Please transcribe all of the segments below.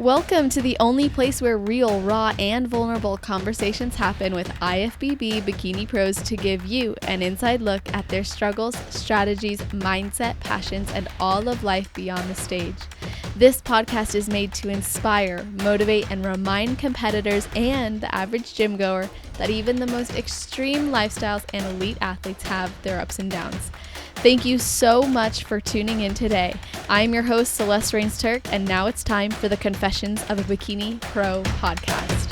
Welcome to the only place where real, raw, and vulnerable conversations happen with IFBB bikini pros to give you an inside look at their struggles, strategies, mindset, passions, and all of life beyond the stage. This podcast is made to inspire, motivate, and remind competitors and the average gym goer that even the most extreme lifestyles and elite athletes have their ups and downs. Thank you so much for tuning in today. I'm your host, Celeste Rains-Turk, and now it's time for the Confessions of a Bikini Pro podcast.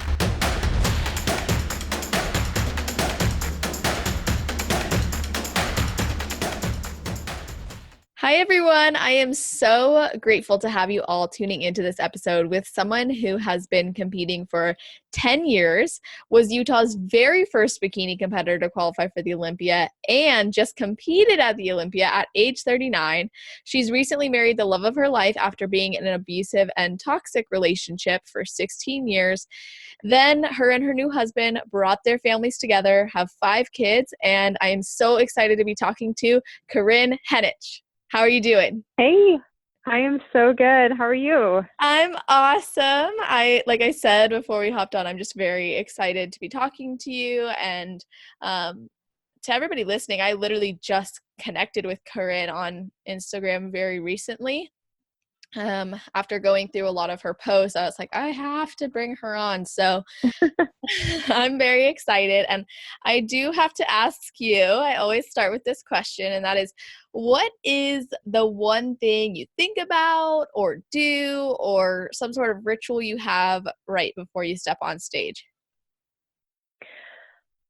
Hi, everyone. I am so grateful to have you all tuning into this episode with someone who has been competing for 10 years, was Utah's very first bikini competitor to qualify for the Olympia, and just competed at the Olympia at age 39. She's recently married the love of her life after being in an abusive and toxic relationship for 16 years. Then her and her new husband brought their families together, have 5 kids, and I am so excited to be talking to Kerryne Henich. How are you doing? Hey, I am so good. How are you? I'm awesome. Like I said before we hopped on, I'm just very excited to be talking to you. And to everybody listening, I literally just connected with Kerryne on Instagram very recently. After going through a lot of her posts, I was like, I have to bring her on. So I'm very excited. And I do have to ask you, I always start with this question, and that is, what is the one thing you think about or do, or some sort of ritual you have right before you step on stage?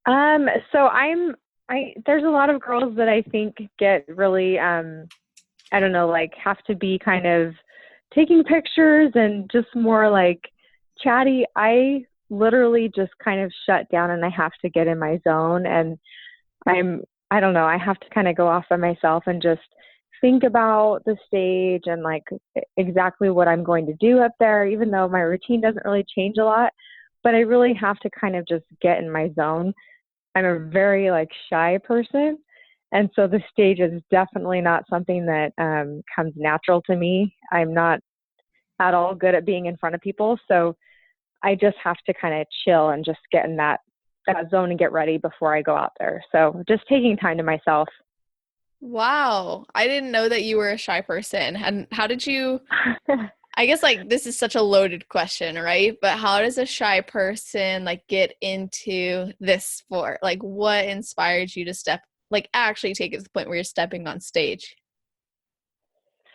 So there's a lot of girls that I think get really, I don't know, like have to be kind of taking pictures and just more like chatty. I literally just kind of shut down and I have to get in my zone, and I don't know, I have to kind of go off by myself and just think about the stage and like exactly what I'm going to do up there, even though my routine doesn't really change a lot, but I really have to kind of just get in my zone. I'm a very like shy person. And so the stage is definitely not something that comes natural to me. I'm not at all good at being in front of people. So I just have to kind of chill and just get in that zone and get ready before I go out there. So just taking time to myself. Wow. I didn't know that you were a shy person. And how did you, I guess like this is such a loaded question, right? But how does a shy person like get into this sport? Like what inspired you to actually take it to the point where you're stepping on stage?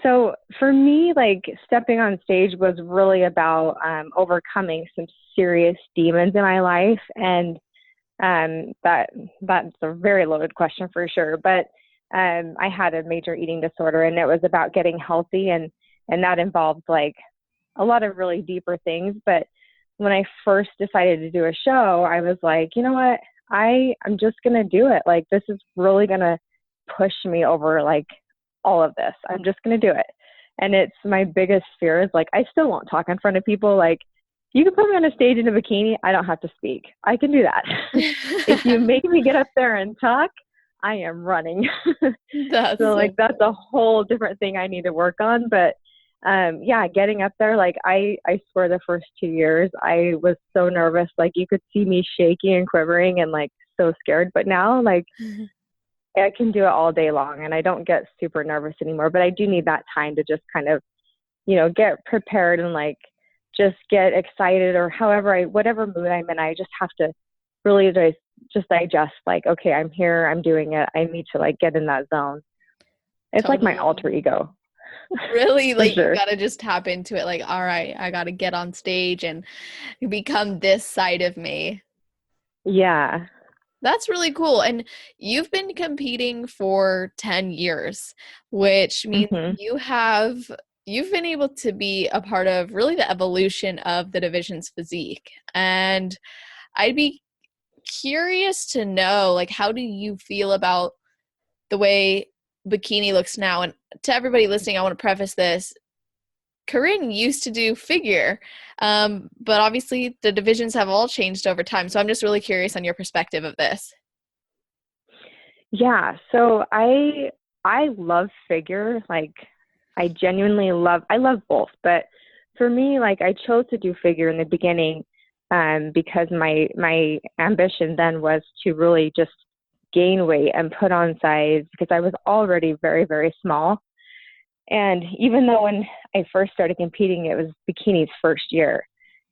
So for me, like stepping on stage was really about overcoming some serious demons in my life, and that's a very loaded question for sure. But I had a major eating disorder, and it was about getting healthy, and that involved like a lot of really deeper things. But when I first decided to do a show, I was like, you know what, I'm just gonna do it. Like this is really gonna push me over like all of this. I'm just going to do it. And it's my biggest fear is like, I still won't talk in front of people. Like, you can put me on a stage in a bikini. I don't have to speak. I can do that. If you make me get up there and talk, I am running. That's So so like, that's funny. a whole different thing I need to work on. But yeah, getting up there, like I swear the first 2 years, I was so nervous. Like you could see me shaking and quivering and like so scared. But now like, I can do it all day long and I don't get super nervous anymore, but I do need that time to just kind of, get prepared and like just get excited or whatever mood I'm in. I just have to really just digest like, okay, I'm here, I'm doing it. I need to like get in that zone. It's like my Totally. alter ego Really, for like you sure. gotta just tap into it. Like, all right, I gotta get on stage and become this side of me. Yeah. That's really cool. And you've been competing for 10 years, which means Mhm. you've been able to be a part of really the evolution of the division's physique. And I'd be curious to know, like, how do you feel about the way bikini looks now? And to everybody listening, I want to preface this. Kerryne used to do figure, but obviously the divisions have all changed over time. So I'm just really curious on your perspective of this. Yeah. So I love figure. Like I love both, but for me, like I chose to do figure in the beginning because my ambition then was to really just gain weight and put on size because I was already very, very small. And even though when I first started competing, it was bikini's first year.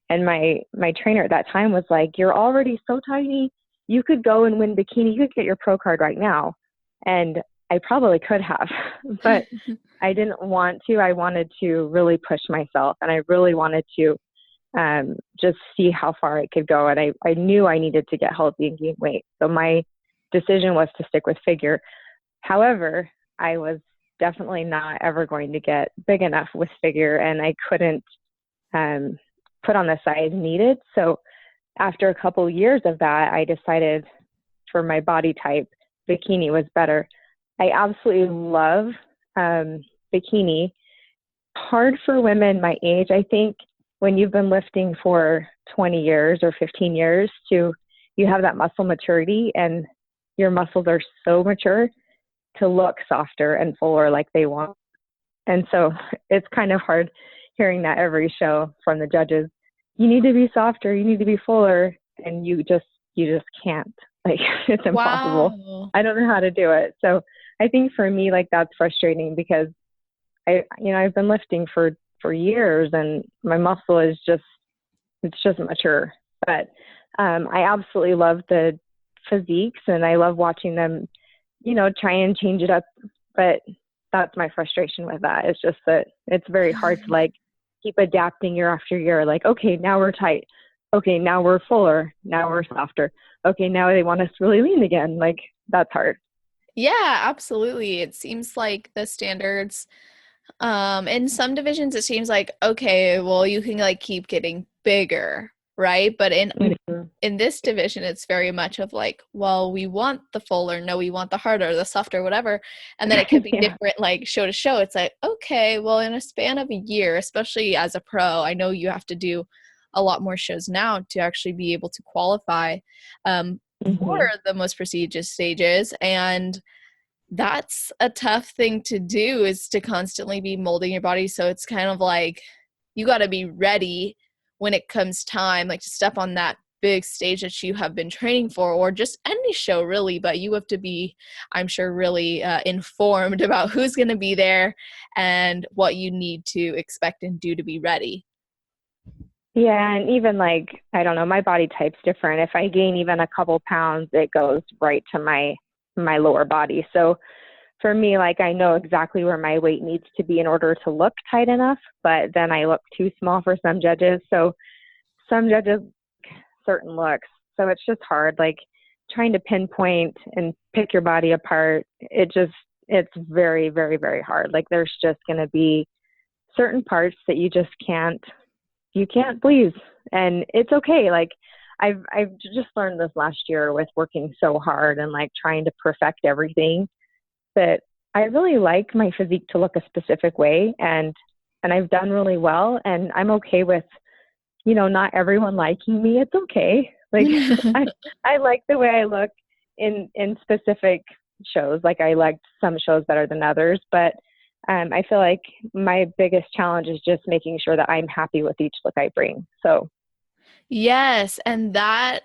And my trainer at that time was like, "You're already so tiny. You could go and win bikini. You could get your pro card right now." And I probably could have, but I didn't want to. I wanted to really push myself, and I really wanted to just see how far it could go. And I knew I needed to get healthy and gain weight. So my decision was to stick with figure. However, I was definitely not ever going to get big enough with figure, and I couldn't put on the size needed. So after a couple of years of that, I decided for my body type, bikini was better. I absolutely love bikini. Hard for women my age, I think, when you've been lifting for 20 years or 15 years to you have that muscle maturity and your muscles are so mature to look softer and fuller like they want. And so it's kind of hard hearing that every show from the judges. You need to be softer, you need to be fuller, and you just can't. Like it's impossible. Wow. I don't know how to do it. So I think for me, like that's frustrating because I've been lifting for years and my muscle is it's just mature. But I absolutely love the physiques and I love watching them, try and change it up. But that's my frustration with that. It's just that it's very hard to like keep adapting year after year. Like, okay, now we're tight. Okay, now we're fuller. Now we're softer. Okay, now they want us really lean again. Like that's hard. Yeah, absolutely. It seems like the standards, in some divisions, it seems like, okay, well, you can like keep getting bigger, right? But Mhm. in this division, it's very much of like, well, we want the fuller, no, we want the harder, the softer, whatever. And then it could be Yeah. different, like show to show. It's like, okay, well, in a span of a year, especially as a pro, I know you have to do a lot more shows now to actually be able to qualify for Hmm. the most prestigious stages. And that's a tough thing to do, is to constantly be molding your body. So it's kind of like you got to be ready when it comes time, like to step on that big stage that you have been training for, or just any show really. But you have to be, I'm sure, really informed about who's going to be there and what you need to expect and do to be ready. Yeah, and even like I don't know, my body type's different. If I gain even a couple pounds, it goes right to my lower body. So for me, like I know exactly where my weight needs to be in order to look tight enough, but then I look too small for some judges. So some judges certain looks. So it's just hard, like trying to pinpoint and pick your body apart. It's very, very, very hard. Like there's just going to be certain parts that you can't please, and it's okay. Like I've just learned this last year with working so hard and like trying to perfect everything that I really like my physique to look a specific way, and I've done really well, and I'm okay with not everyone liking me. It's okay. Like I like the way I look in specific shows. Like I liked some shows better than others, but I feel like my biggest challenge is just making sure that I'm happy with each look I bring. So, Yes, and that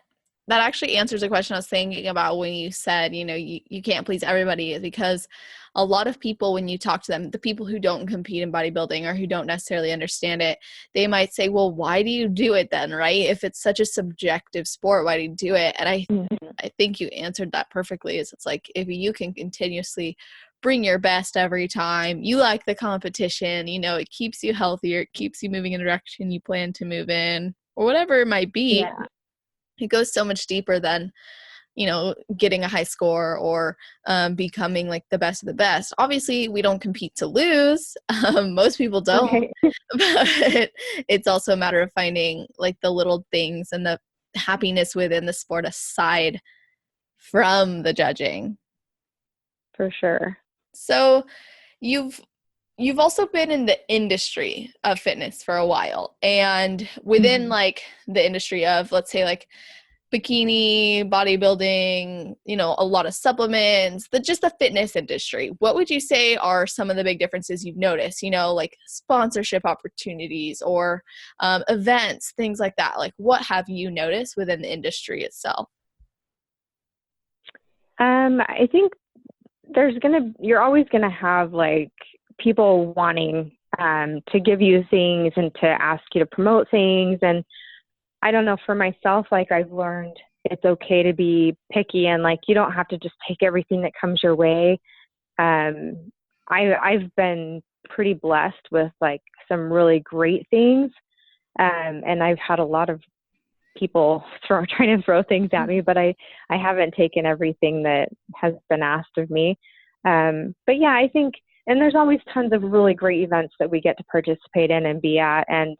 actually answers a question I was thinking about when you said, you can't please everybody, is because a lot of people, when you talk to them, the people who don't compete in bodybuilding or who don't necessarily understand it, they might say, well, why do you do it then, right? If it's such a subjective sport, why do you do it? And mhm. I think you answered that perfectly. Is it's like, if you can continuously bring your best every time, you like the competition, it keeps you healthier, it keeps you moving in a direction you plan to move in, or whatever it might be. Yeah, It goes so much deeper than getting a high score, or becoming like the best of the best. Obviously, we don't compete to lose. Most people don't. right. But it's also a matter of finding like the little things and the happiness within the sport aside from the judging. For sure. So you've you've also been in the industry of fitness for a while, and within Mhm. like the industry of, let's say, like bikini, bodybuilding, a lot of supplements, just the fitness industry. What would you say are some of the big differences you've noticed, like sponsorship opportunities or events, things like that? Like, what have you noticed within the industry itself? I think you're always gonna have like people wanting to give you things and to ask you to promote things. And I don't know, for myself, like I've learned it's okay to be picky and like you don't have to just take everything that comes your way. I've been pretty blessed with like some really great things. And I've had a lot of people trying to throw things at me, but I haven't taken everything that has been asked of me. But yeah, I think, and there's always tons of really great events that we get to participate in and be at. And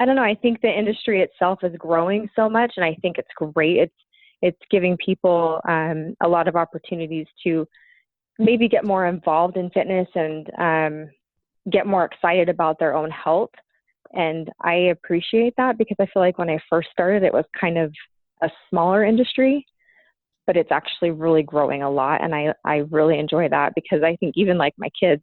I don't know, I think the industry itself is growing so much, and I think it's great. It's giving people a lot of opportunities to maybe get more involved in fitness and get more excited about their own health. And I appreciate that because I feel like when I first started, it was kind of a smaller industry, but it's actually really growing a lot. And I really enjoy that because I think even like my kids,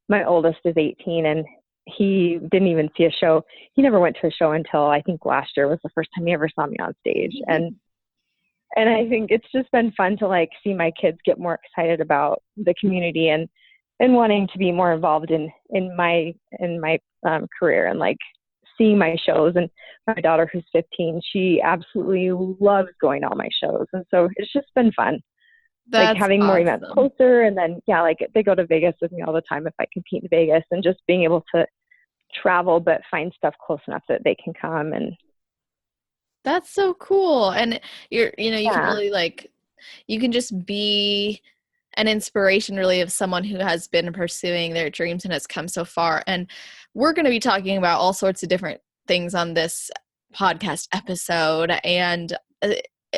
my oldest is 18 and he didn't even see a show. He never went to a show until I think last year was the first time he ever saw me on stage. And I think it's just been fun to like see my kids get more excited about the community and wanting to be more involved in my career and like seeing my shows. And my daughter, who's 15, she absolutely loves going to all my shows. And so it's just been fun, like That's having more events awesome. closer. And then, yeah, like they go to Vegas with me all the time if I compete in Vegas, and just being able to travel, but find stuff close enough that they can come. And That's so cool. And you can yeah. really you can just be an inspiration really of someone who has been pursuing their dreams and has come so far. And we're going to be talking about all sorts of different things on this podcast episode. And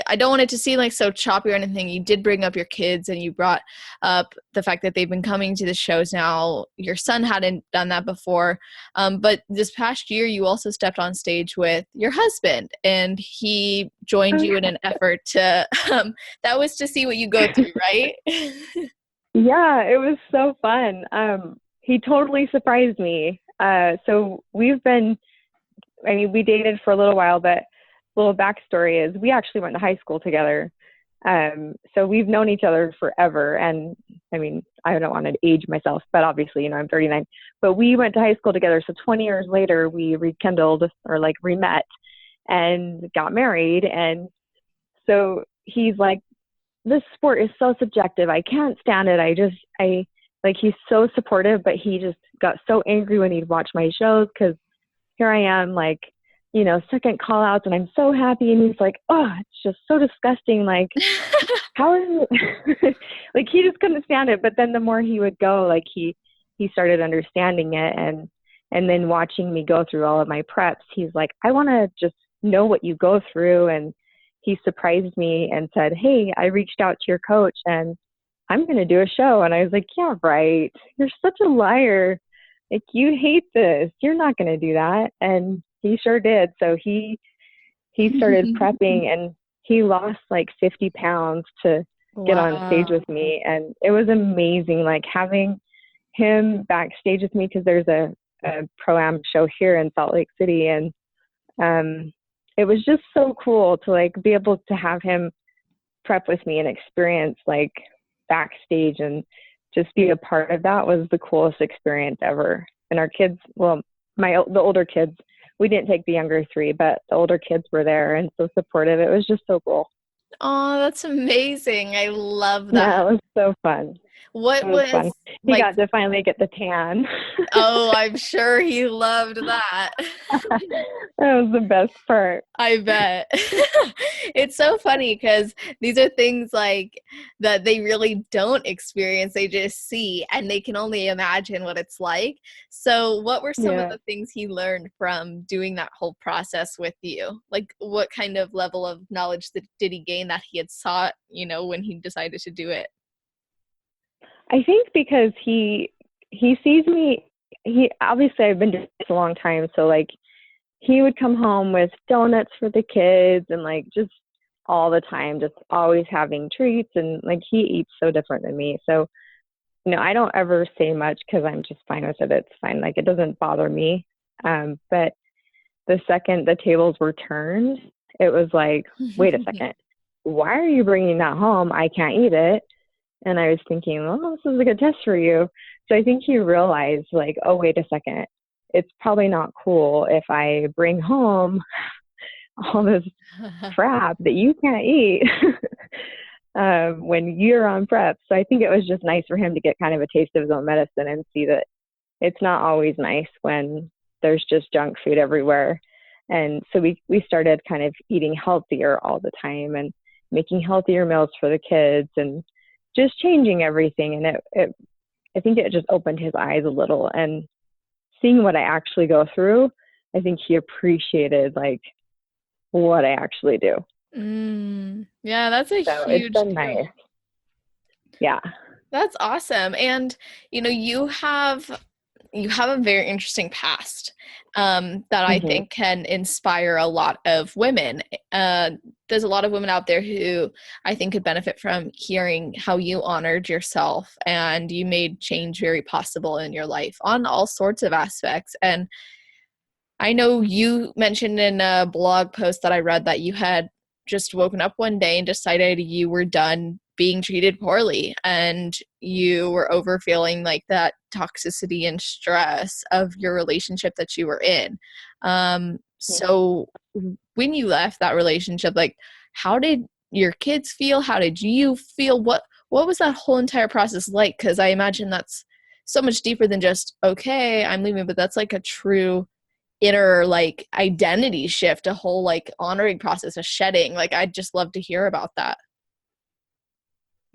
I don't want it to seem like so choppy or anything. You did bring up your kids and you brought up the fact that they've been coming to the shows now. Your son hadn't done that before. But this past year, you also stepped on stage with your husband and he joined you in an effort to, that was to see what you go through, right? Yeah, it was so fun. He totally surprised me. So we dated for a little while, but little backstory is we actually went to high school together. So we've known each other forever. And I mean, I don't want to age myself, but obviously, I'm 39, but we went to high school together. So 20 years later, we rekindled or like re-met and got married. And so he's like, this sport is so subjective. I can't stand it. He's so supportive, but he just got so angry when he'd watch my shows because here I am, like, second call outs and I'm so happy. And he's like, oh, it's just so disgusting. Like, how are you? Like, he just couldn't stand it. But then the more he would go, like, he started understanding it. And then watching me go through all of my preps, he's like, I want to just know what you go through. And he surprised me and said, hey, I reached out to your coach and I'm going to do a show. And I was like, yeah, right. You're such a liar. Like, you hate this. You're not going to do that. And he sure did. So he started prepping and he lost like 50 pounds to get on stage Wow. with me. And it was amazing, like having him backstage with me because there's a pro-am show here in Salt Lake City. And it was just so cool to like be able to have him prep with me and experience like backstage and just be a part of that was the coolest experience ever. And our kids, well, the older kids, we didn't take the younger three, but the older kids were there and so supportive. It was just so cool. Oh, that's amazing. I love Yeah, that. it was so fun. It What was fun. was He like, got to finally get the tan. oh, I'm sure he loved that. That was the best part. I bet. It's so funny because these are things like that they really don't experience, they just see, and they can only imagine what it's like. So, what were some of Yeah. the things he learned from doing that whole process with you? Like, what kind of level of knowledge did he gain that he had sought, when he decided to do it? I think because he sees me, he obviously I've been doing this a long time, so like he would come home with donuts for the kids and like just all the time, just always having treats. And like he eats so different than me. So, I don't ever say much because I'm just fine with it. It's fine. Like it doesn't bother me. But the second the tables were turned, it was like, wait a second, why are you bringing that home? I can't eat it. And I was thinking, well, this is a good test for you. So I think he realized like, oh, wait a second, it's probably not cool if I bring home all this crap that you can't eat when you're on prep. So I think it was just nice for him to get kind of a taste of his own medicine and see that it's not always nice when there's just junk food everywhere. And so we started kind of eating healthier all the time and making healthier meals for the kids and just changing everything. And I think it just opened his eyes a little, and seeing what I actually go through, I think he appreciated like what I actually do. Yeah, that's a So it's huge been deal. nice. Yeah. That's awesome. And you have a very interesting past that I Hmm. think can inspire a lot of women. There's a lot of women out there who I think could benefit from hearing how you honored yourself and you made change very possible in your life on all sorts of aspects. And I know you mentioned in a blog post that I read that you had just woken up one day and decided you were done being treated poorly and you were over feeling like that toxicity and stress of your relationship that you were in. So when you left that relationship, like how did your kids feel? How did you feel? What was that whole entire process like? Because I imagine that's so much deeper than just, okay, I'm leaving, but that's like a true inner like identity shift, a whole like honoring process, a shedding. Like I'd just love to hear about that.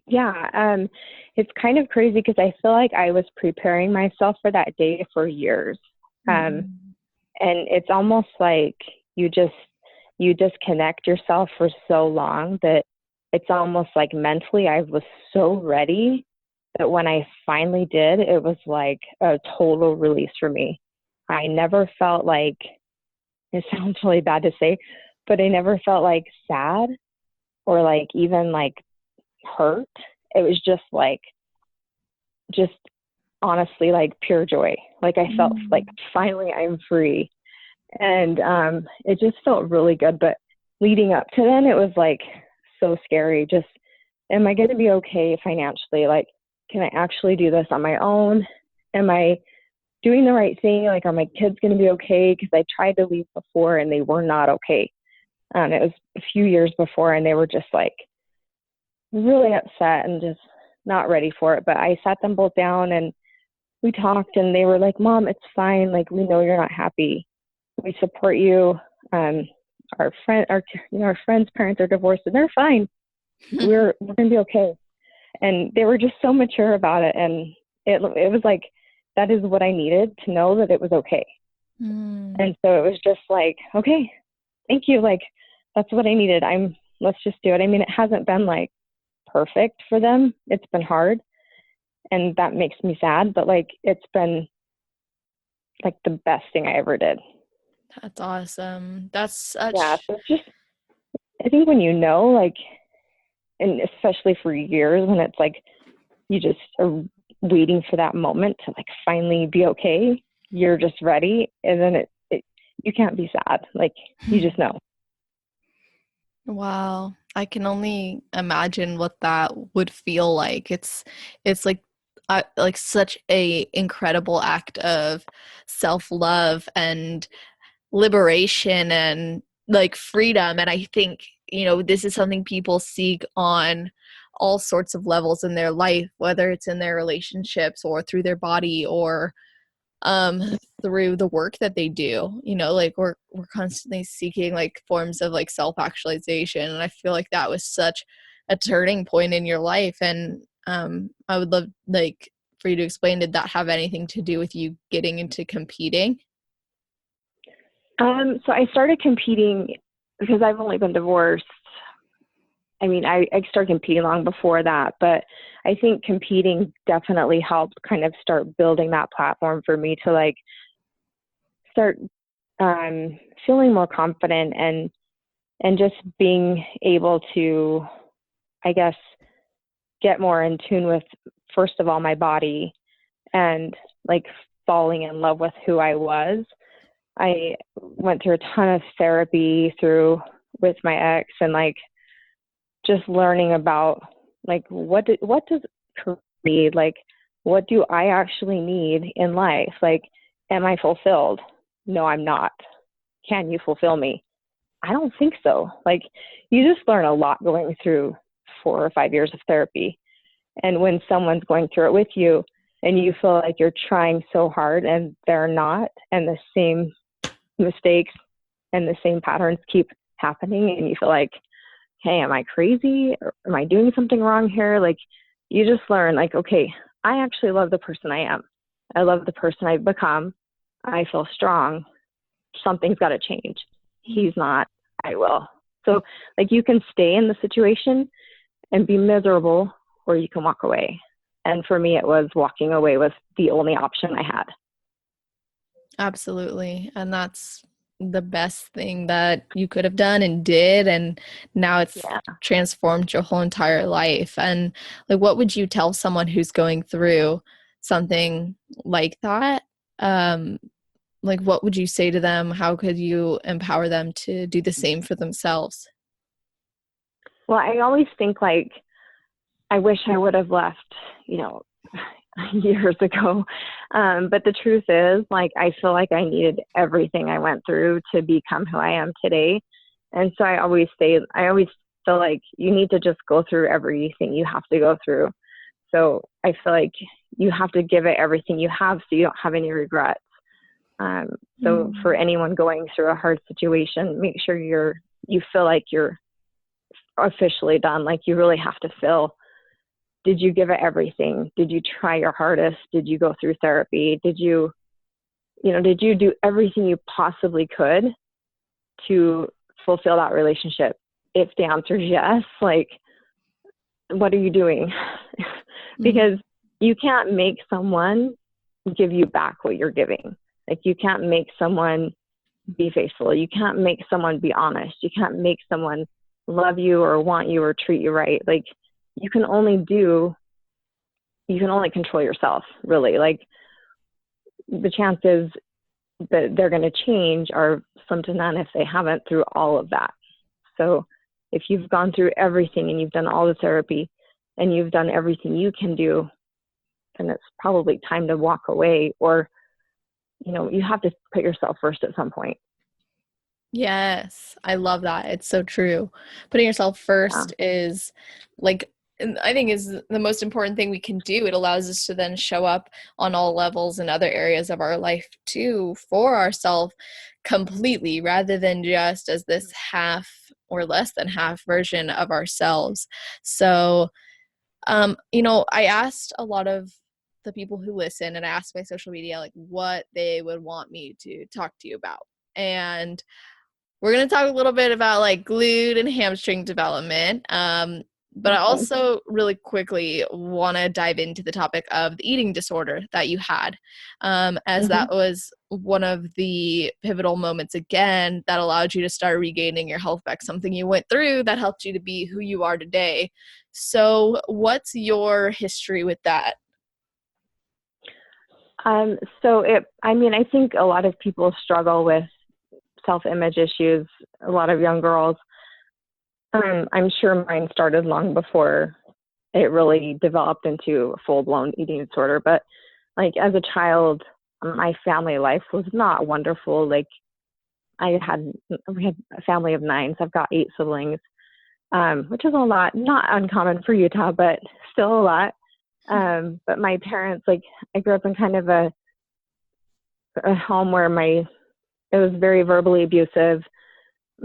Yeah. It's kind of crazy because I feel like I was preparing myself for that day for years. Um, Mm. and it's almost like you just you disconnect yourself for so long that it's almost like mentally I was so ready that when I finally did, it was like a total release for me. I never felt like, it sounds really bad to say, but I never felt like sad or like even like hurt. It was just honestly like pure joy. Like I felt like Mm. finally I'm free. And it just felt really good. But leading up to then, it was like so scary. Just, am I going to be okay financially? Like, can I actually do this on my own? Am I doing the right thing? Like, are my kids going to be okay? Because I tried to leave before and they were not okay. It was a few years before and they were just like really upset and just not ready for it. But I sat them both down and we talked and they were like, Mom, it's fine. Like, we know you're not happy. We support you. Um, our friends' parents are divorced and they're fine. We're gonna be okay. And they were just so mature about it, and it was like that is what I needed to know that it was okay. Mm. And so it was just like, okay, thank you. Like that's what I needed. Let's just do it. I mean, it hasn't been like perfect for them. It's been hard, and that makes me sad. But like it's been like the best thing I ever did. That's awesome. That's Yeah. such So it's just I think when like, and especially for years when it's like you just are waiting for that moment to like finally be okay, you're just ready, and then you can't be sad. Like you just know. wow. I can only imagine what that would feel like. It's like such a incredible act of self-love and liberation and like freedom. And I think, this is something people seek on all sorts of levels in their life, whether it's in their relationships or through their body or um through the work that they do. Like we're constantly seeking like forms of like self-actualization. And I feel like that was such a turning point in your life. And I would love like for you to explain, did that have anything to do with you getting into competing? So I started competing because I've only been divorced. I mean, I started competing long before that, but I think competing definitely helped kind of start building that platform for me to like start feeling more confident and just being able to, I guess, get more in tune with, first of all, my body, and like falling in love with who I was. I went through a ton of therapy with my ex, and like just learning about like what does career need, like what do I actually need in life? Like, am I fulfilled? No, I'm not. Can you fulfill me? I don't think so. Like, you just learn a lot going through 4 or 5 years of therapy. And when someone's going through it with you and you feel like you're trying so hard and they're not, and the same mistakes and the same patterns keep happening, and you feel like, hey, am I crazy? Or am I doing something wrong here? Like, you just learn, like, okay, I actually love the person I am. I love the person I've become. I feel strong. Something's got to change. He's not, I will. So, like, you can stay in the situation and be miserable, or you can walk away. And for me, it was walking away was the only option I had. Absolutely. And that's the best thing that you could have done and did. And now it's Yeah. transformed your whole entire life. And like, what would you tell someone who's going through something like that? Like, what would you say to them? How could you empower them to do the same for themselves? Well, I always think, like, I wish I would have left, you know, years ago. But the truth is, like, I feel like I needed everything I went through to become who I am today. And so I always feel like you need to just go through everything you have to go through. So I feel like you have to give it everything you have so you don't have any regrets. So for anyone going through a hard situation, make sure you feel like you're officially done. Like, you really have to feel, did you give it everything? Did you try your hardest? Did you go through therapy? Did you do everything you possibly could to fulfill that relationship? If the answer is yes, like, what are you doing? Because you can't make someone give you back what you're giving. Like, you can't make someone be faithful. You can't make someone be honest. You can't make someone love you or want you or treat you right. Like, you can only control yourself, really. Like, the chances that they're going to change are slim to none if they haven't through all of that. So if you've gone through everything and you've done all the therapy and you've done everything you can do, then it's probably time to walk away, or, you have to put yourself first at some point. Yes, I love that. It's so true. Putting yourself Yeah. first is like, I think is the most important thing we can do. It allows us to then show up on all levels and other areas of our life too for ourselves completely, rather than just as this half or less than half version of ourselves. So, I asked a lot of the people who listen, and I asked my social media like what they would want me to talk to you about. And we're going to talk a little bit about like glute and hamstring development. But I Okay. also really quickly want to dive into the topic of the eating disorder that you had, as Mm-hmm. that was one of the pivotal moments again that allowed you to start regaining your health back, something you went through that helped you to be who you are today. So what's your history with that? I think a lot of people struggle with self-image issues, a lot of young girls. I'm sure mine started long before it really developed into a full-blown eating disorder. But like, as a child, my family life was not wonderful. Like, we had a family of 9, so I've got 8 siblings, which is a lot, not uncommon for Utah, but still a lot. But my parents, like, I grew up in kind of a home where it was very verbally abusive.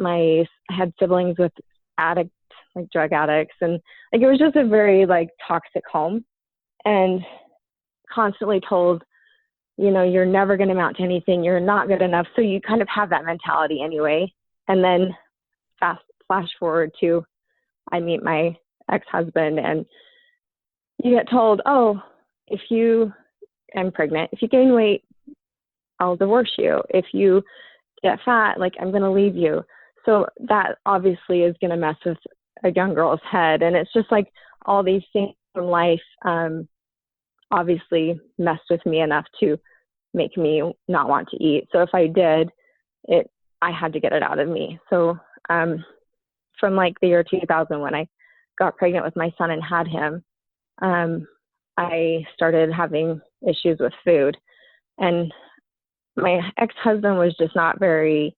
I had siblings with addicts, like drug addicts, and like, it was just a very like toxic home, and constantly told, you're never going to amount to anything, you're not good enough. So you kind of have that mentality anyway. And then flash forward to, I meet my ex-husband, and you get told, oh, I'm pregnant, if you gain weight, I'll divorce you. If get fat, like I'm going to leave you. So that obviously is going to mess with a young girl's head. And it's just like all these things from life obviously messed with me enough to make me not want to eat. So if I did, I had to get it out of me. So from like the year 2000, when I got pregnant with my son and had him, I started having issues with food. And my ex-husband was just not very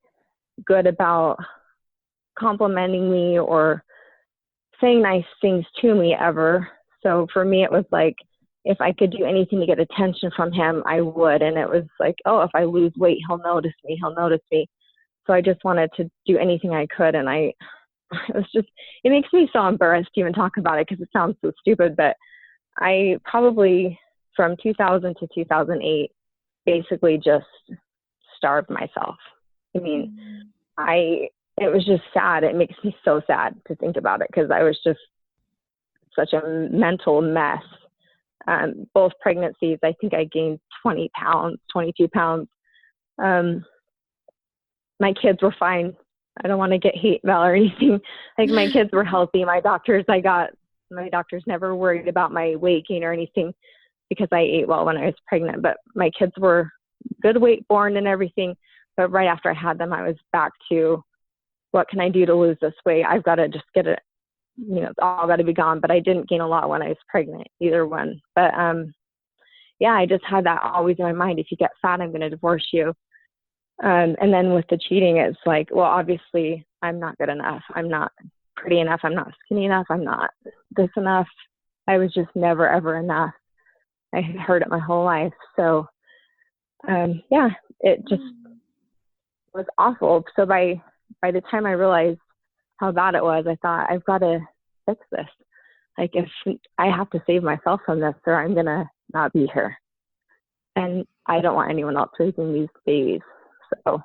good about complimenting me or saying nice things to me ever. So for me, it was like, if I could do anything to get attention from him, I would. And it was like, oh, if I lose weight, he'll notice me. He'll notice me. So I just wanted to do anything I could. And it was just, it makes me so embarrassed to even talk about it because it sounds so stupid. But I probably, from 2000 to 2008, basically just starved myself. I mean, it was just sad. It makes me so sad to think about it because I was just such a mental mess. Both pregnancies, I think I gained 20 pounds, 22 pounds. My kids were fine. I don't want to get hate mail or anything. Like my kids were healthy. My doctors never worried about my weight gain or anything because I ate well when I was pregnant. But my kids were good weight born and everything. But right after I had them, I was back to, what can I do to lose this weight? I've got to just get it, it's all got to be gone. But I didn't gain a lot when I was pregnant, either one. But yeah, I just had that always in my mind. If you get fat, I'm going to divorce you. And then with the cheating, it's like, well, obviously I'm not good enough. I'm not pretty enough. I'm not skinny enough. I'm not this enough. I was just never, ever enough. I had heard it my whole life. So, yeah, it just was awful. So by the time I realized how bad it was, I thought, I've got to fix this. Like, if I have to save myself from this, or I'm going to not be here. And I don't want anyone else raising these babies. So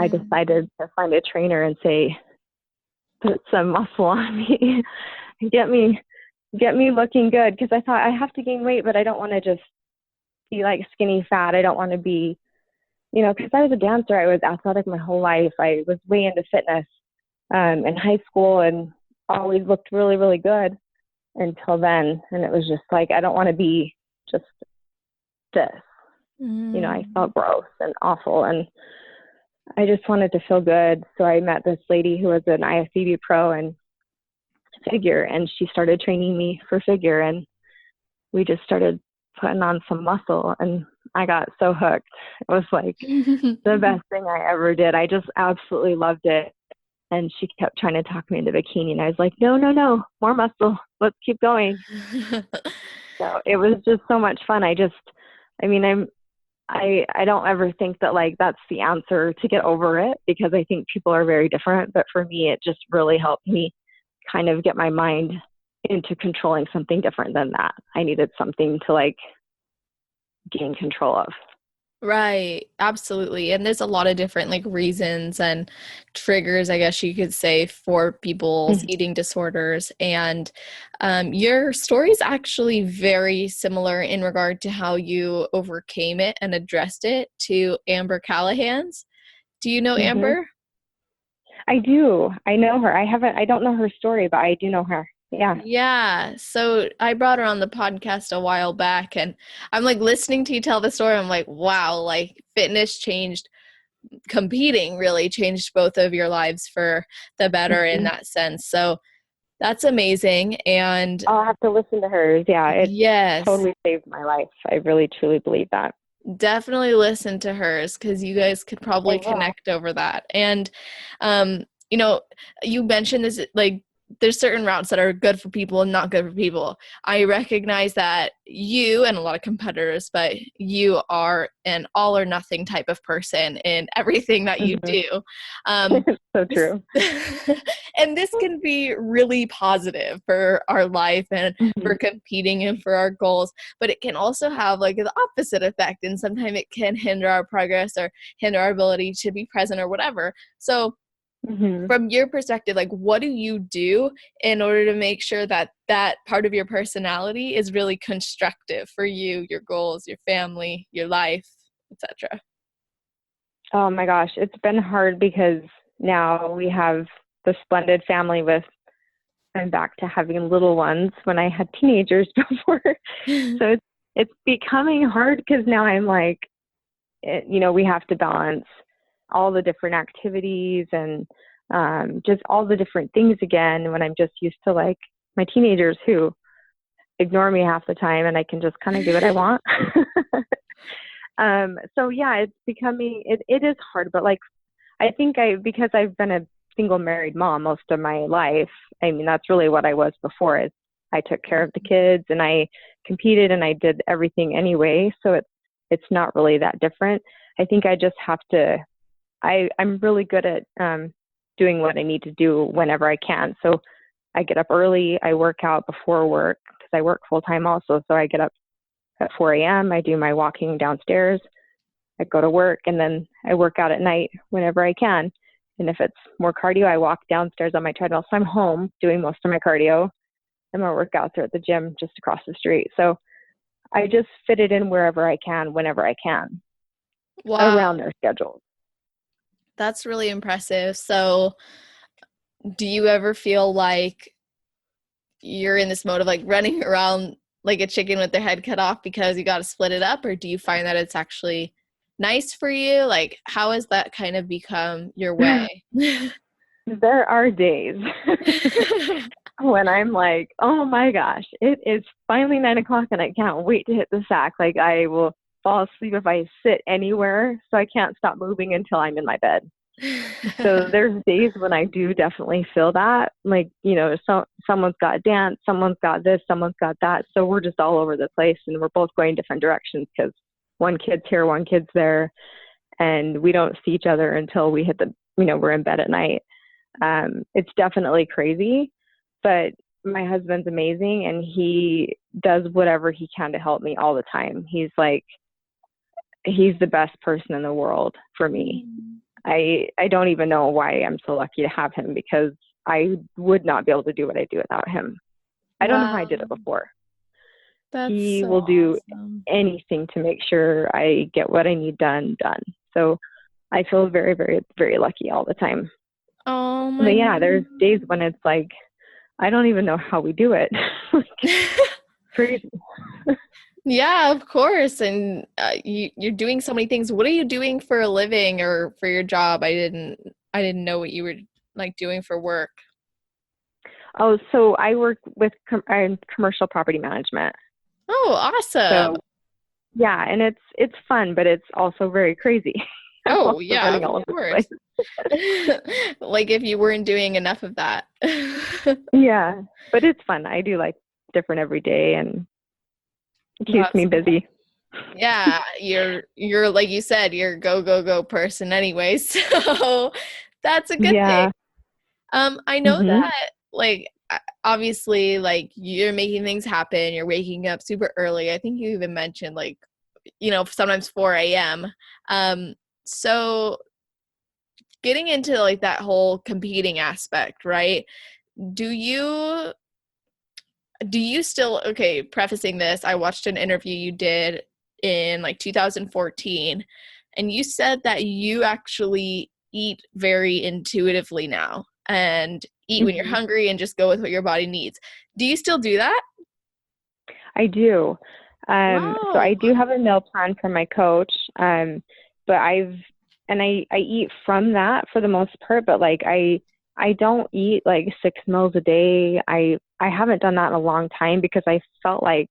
I decided to find a trainer and say, put some muscle on me, get me looking good. Because I thought, I have to gain weight, but I don't want to just be like skinny fat. I don't want to be, because I was a dancer. I was athletic my whole life. I was way into fitness in high school and always looked really, really good until then. And it was just like, I don't want to be just this. I felt gross and awful, and I just wanted to feel good. So I met this lady who was an IFBB pro and figure, and she started training me for figure, and we just started putting on some muscle, and I got so hooked. It was like the best thing I ever did. I just absolutely loved it. And she kept trying to talk me into bikini, and I was like, no, more muscle. Let's keep going. So it was just so much fun. I don't ever think that like that's the answer to get over it, because I think people are very different. But for me, it just really helped me kind of get my mind into controlling something different than that. I needed something to like gain control of. Right, absolutely. And there's a lot of different like reasons and triggers, I guess you could say, for people's eating disorders. And your story is actually very similar in regard to how you overcame it and addressed it to Amber Callahan's. Do you know Amber? I do. I know her. I don't know her story, but I do know her. Yeah. Yeah. So I brought her on the podcast a while back, and I'm like listening to you tell the story. I'm like, wow, like fitness changed, competing really changed both of your lives for the better in that sense. So that's amazing. And I'll have to listen to hers. Yeah. It yes, totally saved my life. I really, truly believe that. definitely listen to hers because you guys could I probably will. connect over that. And, you know, you mentioned this, like, there's certain routes that are good for people and not good for people. I recognize that you and a lot of competitors, but you are an all or nothing type of person in everything that you do. So true. And this can be really positive for our life and for competing and for our goals, but it can also have like the opposite effect. And sometimes it can hinder our progress or hinder our ability to be present or whatever. So from your perspective, like what do you do in order to make sure that that part of your personality is really constructive for you, your goals, your family, your life, etc.? Oh my gosh, it's been hard because now we have the splendid family with I'm back to having little ones when I had teenagers before. So it's becoming hard because now I'm like, we have to balance all the different activities and just all the different things again when I'm just used to like my teenagers who ignore me half the time and I can just kind of do what I want. So yeah, it's becoming, it is hard, but like, I think because I've been a single married mom most of my life, I mean, that's really what I was before is I took care of the kids and I competed and I did everything anyway. So it's not really that different. I think I just have to, I'm really good at, doing what I need to do whenever I can. So I get up early, I work out before work because I work full time also. So I get up at 4 a.m. I do my walking downstairs. I go to work and then I work out at night whenever I can. And if it's more cardio, I walk downstairs on my treadmill. So I'm home doing most of my cardio and my workouts are at the gym just across the street. So I just fit it in wherever I can, whenever I can, Wow, around their schedules. that's really impressive. So, do you ever feel like you're in this mode of like running around like a chicken with their head cut off because you got to split it up, or do you find that it's actually nice for you? Like, how has that kind of become your way? There are days when I'm like, oh my gosh, it is finally 9 o'clock and I can't wait to hit the sack. Like I will fall asleep if I sit anywhere. So I can't stop moving until I'm in my bed. So there's days when I do definitely feel that, like, someone's got dance, someone's got this, someone's got that. So we're just all over the place and we're both going different directions because one kid's here, one kid's there, and we don't see each other until we hit we're in bed at night. It's definitely crazy, but my husband's amazing and he does whatever he can to help me all the time. He's the best person in the world for me. I don't even know why I'm so lucky to have him because I would not be able to do what I do without him. I don't know how I Wow, did it before. that's He so will do awesome. anything to make sure I get what I need done. So I feel very, very, very lucky all the time. Oh But my yeah, there's days when it's like, I don't even know how we do it. Like, crazy. Yeah, of course. And you're doing so many things. What are you doing for a living or for your job? I didn't know what you were like doing for work. Oh, so I work with commercial property management. Oh, awesome. So yeah, and it's fun, but it's also very crazy. I'm Oh, also yeah, running of all over the course. place. Like if you weren't doing enough of that. Yeah, but it's fun. I do like different every day, and it keeps That's me busy. yeah, you're like you said, you're a go go go person anyway. So that's a good thing. Yeah. I know Mhm. that like obviously like you're making things happen, you're waking up super early. I think you even mentioned like, sometimes 4 a.m. Um, so getting into like that whole competing aspect, right? Do you still, okay, prefacing this, I watched an interview you did in like 2014 and you said that you actually eat very intuitively now and eat when you're Mhm. hungry and just go with what your body needs. Do you still do that? I do. So Wow. I do have a meal plan from my coach. But I eat from that for the most part, but like I don't eat like 6 meals a day. I haven't done that in a long time because I felt like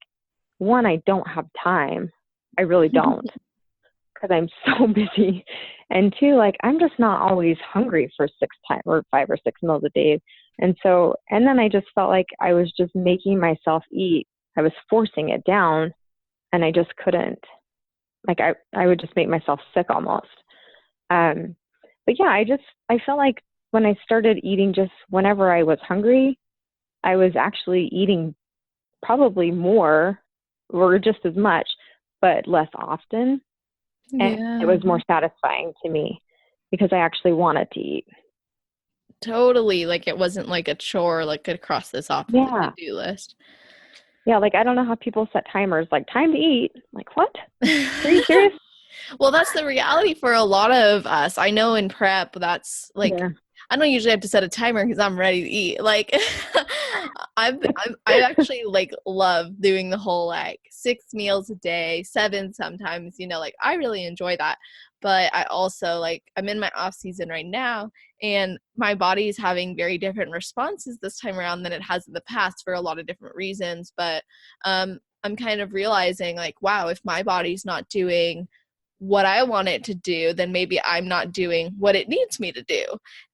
one, I don't have time. I really don't because I'm so busy. And two, like I'm just not always hungry for 6 times or 5 or 6 meals a day. And then I just felt like I was just making myself eat. I was forcing it down and I just couldn't. Like I would just make myself sick almost. Um, but yeah, I felt like when I started eating just whenever I was hungry, I was actually eating probably more or just as much, but less often. And it Yeah, was more satisfying to me because I actually wanted to eat. totally. Like it wasn't like a chore, like could cross this off of the Yeah. to-do list. Yeah. Like I don't know how people set timers like time to eat. Like, what? Are you serious? Well, that's the reality for a lot of us. I know in prep, that's like, Yeah. I don't usually have to set a timer because I'm ready to eat. Like, I actually like love doing the whole like 6 meals a day, seven sometimes, like I really enjoy that. But I also like, I'm in my off season right now, and my body is having very different responses this time around than it has in the past for a lot of different reasons. But I'm kind of realizing like, wow, if my body's not doing what I want it to do, then maybe I'm not doing what it needs me to do.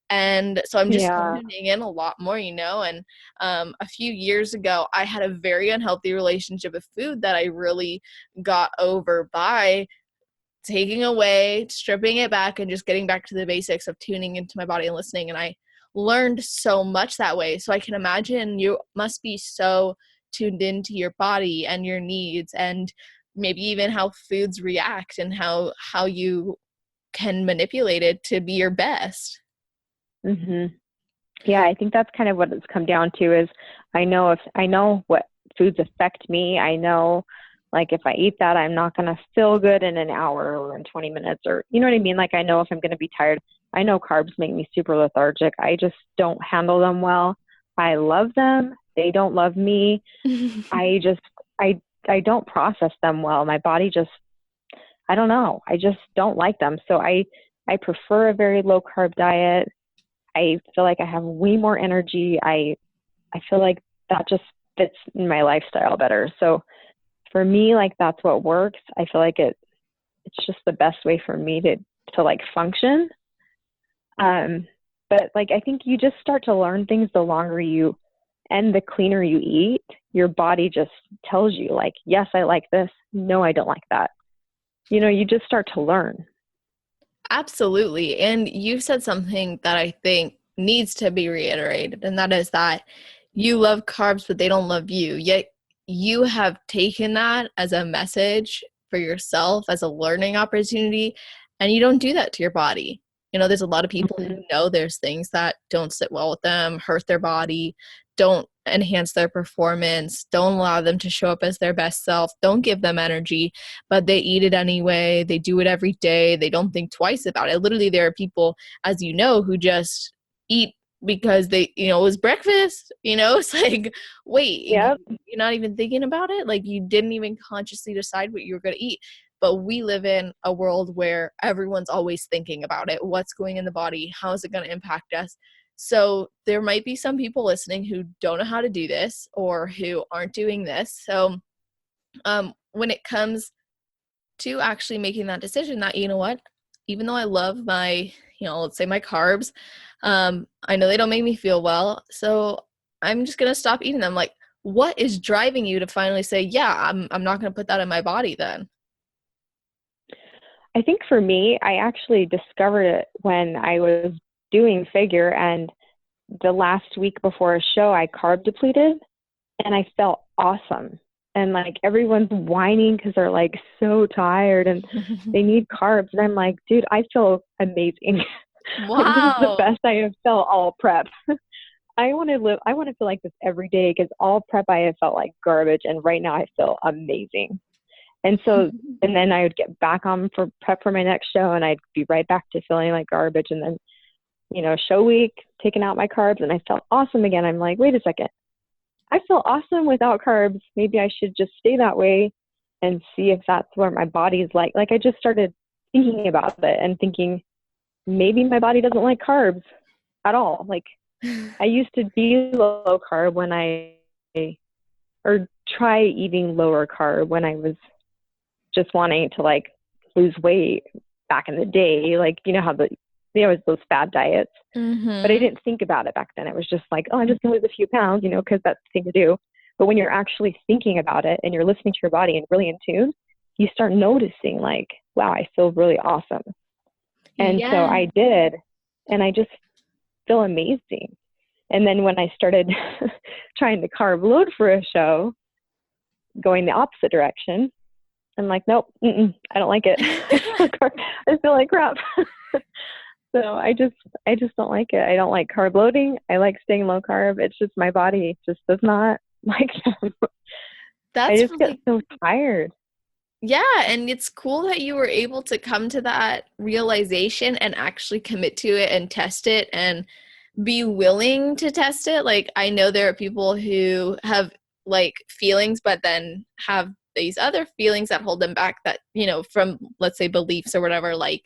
And so I'm just Yeah. tuning in a lot more, and a few years ago, I had a very unhealthy relationship with food that I really got over by taking away, stripping it back, and just getting back to the basics of tuning into my body and listening. And I learned so much that way. So I can imagine you must be so tuned into your body and your needs, and maybe even how foods react and how you can manipulate it to be your best. Mhm. Yeah, I think that's kind of what it's come down to is I know what foods affect me. I know like if I eat that, I'm not going to feel good in an hour or in 20 minutes or you know what I mean? Like I know if I'm going to be tired. I know carbs make me super lethargic. I just don't handle them well. I love them. They don't love me. I just I I don't process them well. My body just I don't know. I just don't like them. So I prefer a very low carb diet. I feel like I have way more energy. I feel like that just fits in my lifestyle better. So for me, like that's what works. I feel like it's just the best way for me to like function. Um, but like I think you just start to learn things the longer you and the cleaner you eat, your body just tells you like, yes, I like this. No, I don't like that. You just start to learn. Absolutely. And you've said something that I think needs to be reiterated, and that is that you love carbs, but they don't love you. Yet you have taken that as a message for yourself, as a learning opportunity, and you don't do that to your body. There's a lot of people who Mhm. know there's things that don't sit well with them, hurt their body, don't enhance their performance, don't allow them to show up as their best self, don't give them energy, but they eat it anyway. They do it every day. They don't think twice about it. Literally, there are people, as you know, who just eat because it was breakfast. It's like, wait, Yep. you're not even thinking about it? Like, you didn't even consciously decide what you were going to eat. But we live in a world where everyone's always thinking about it. What's going in the body? How is it going to impact us? So there might be some people listening who don't know how to do this or who aren't doing this. So when it comes to actually making that decision that, what, even though I love my, let's say my carbs, I know they don't make me feel well. So I'm just going to stop eating them. Like, what is driving you to finally say, yeah, I'm not going to put that in my body then? I think for me, I actually discovered it when I was doing figure and the last week before a show, I carb depleted and I felt awesome. And like everyone's whining because they're like so tired and they need carbs. And I'm like, dude, I feel amazing. Like this is the Wow. best I have felt all prep. I want to feel like this every day because all prep I have felt like garbage. And right now I feel amazing. And so, and then I would get back on for prep for my next show and I'd be right back to feeling like garbage. And then, show week, taking out my carbs and I felt awesome again. I'm like, wait a second. I feel awesome without carbs. Maybe I should just stay that way and see if that's where my body's like. Like I just started thinking about it and thinking maybe my body doesn't like carbs at all. Like I used to be low carb when or try eating lower carb when I was just wanting to like lose weight back in the day. Like, how they always those fad diets. But I Mm-hmm. didn't think about it back then. It was just like, oh, I'm just going to lose a few pounds, because that's the thing to do. But when you're actually thinking about it and you're listening to your body and really in tune, you start noticing like, wow, I feel really awesome. And so Yeah. I did, and I just feel amazing. And then when I started trying to carb load for a show, going the opposite direction, I'm like, nope, I don't like it. I feel like crap. So I just don't like it. I don't like carb loading. I like staying low carb. It's just my body just does not like them. I That's just get really so tired. Yeah, and it's cool that you were able to come to that realization and actually commit to it and test it and be willing to test it. Like, I know there are people who have like feelings, but then have these other feelings that hold them back that, from, let's say, beliefs or whatever, like,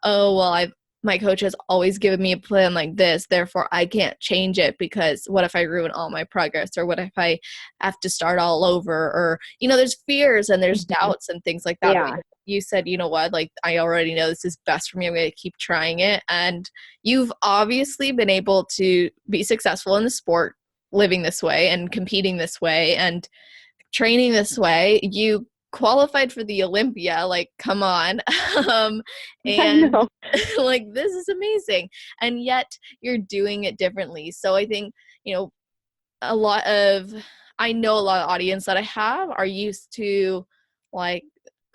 oh, well, my coach has always given me a plan like this, therefore I can't change it because what if I ruin all my progress, or what if I have to start all over, or there's fears and there's Mhm. doubts and things like that. But Yeah. you said, you know what, like, I already know this is best for me, I'm going to keep trying it. And you've obviously been able to be successful in the sport, living this way and competing this way and training this way. You qualified for the Olympia, like, come on. um, I and know. like, this is amazing. And yet you're doing it differently. So I think, you know, a lot of I know a lot of audience that I have are used to, like,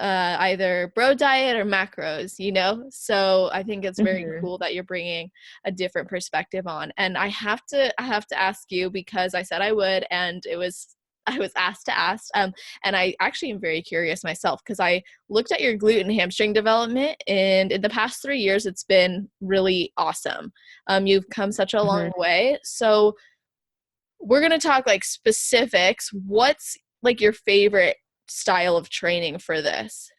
either bro diet or macros. So I think it's very Hmm. cool that you're bringing a different perspective on. And I have to ask you, because I said I would, and I was asked to ask. And I actually am very curious myself, because I looked at your glute and hamstring development, and in the past 3 years it's been really awesome. You've come such a long Hmm. way. So we're going to talk like specifics. What's like your favorite style of training for this?